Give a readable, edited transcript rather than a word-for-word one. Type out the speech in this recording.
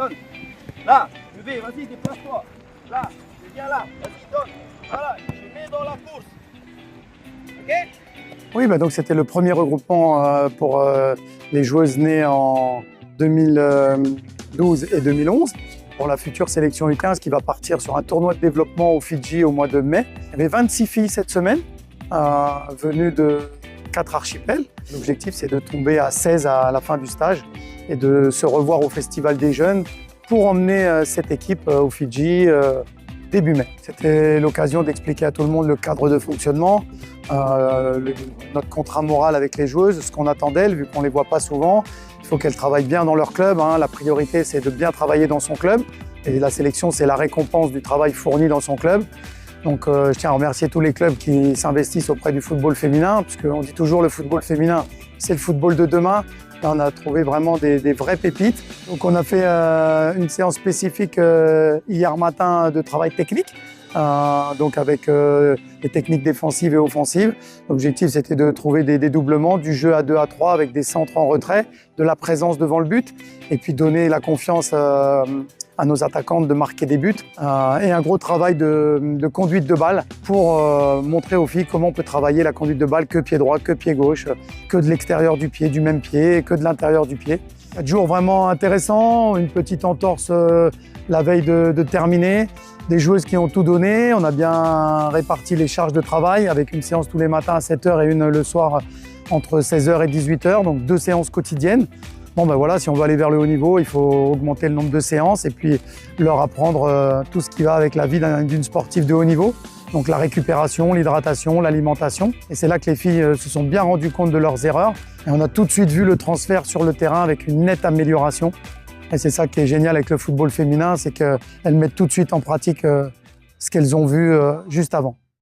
donne. Là, je vais, vas-y, déplace-toi. Là, je viens là, vas-y, donne. Voilà, je mets dans la course. Ok? Oui, donc c'était le premier regroupement pour les joueuses nées en 2012 et 2011 pour la future sélection U15 qui va partir sur un tournoi de développement au Fidji au mois de mai. Il y avait 26 filles cette semaine, venues de 4 archipels. L'objectif, c'est de tomber à 16 à la fin du stage et de se revoir au Festival des Jeunes pour emmener cette équipe au Fidji début mai. C'était l'occasion d'expliquer à tout le monde le cadre de fonctionnement, notre contrat moral avec les joueuses, ce qu'on attend d'elles, vu qu'on ne les voit pas souvent. Il faut qu'elles travaillent bien dans leur club. La priorité, c'est de bien travailler dans son club. Et la sélection, c'est la récompense du travail fourni dans son club. Donc je tiens à remercier tous les clubs qui s'investissent auprès du football féminin, puisqu'on dit toujours le football féminin, c'est le football de demain. Là, on a trouvé vraiment des vraies pépites. Donc on a fait une séance spécifique hier matin de travail technique, donc avec des techniques défensives et offensives. L'objectif, c'était de trouver des dédoublements, du jeu à 2 à 3 avec des centres en retrait, de la présence devant le but, et puis donner la confiance à nos attaquantes de marquer des buts, et un gros travail de conduite de balle pour montrer aux filles comment on peut travailler la conduite de balle que pied droit, que pied gauche, que de l'extérieur du pied, du même pied, que de l'intérieur du pied. 4 jours vraiment intéressants, une petite entorse la veille de terminer, des joueuses qui ont tout donné, on a bien réparti les charges de travail avec une séance tous les matins à 7h et une le soir entre 16h et 18h, donc 2 séances quotidiennes. Bon ben voilà, si on veut aller vers le haut niveau, il faut augmenter le nombre de séances et puis leur apprendre tout ce qui va avec la vie d'une sportive de haut niveau. Donc la récupération, l'hydratation, l'alimentation. Et c'est là que les filles se sont bien rendues compte de leurs erreurs. Et on a tout de suite vu le transfert sur le terrain avec une nette amélioration. Et c'est ça qui est génial avec le football féminin, c'est qu'elles mettent tout de suite en pratique ce qu'elles ont vu juste avant.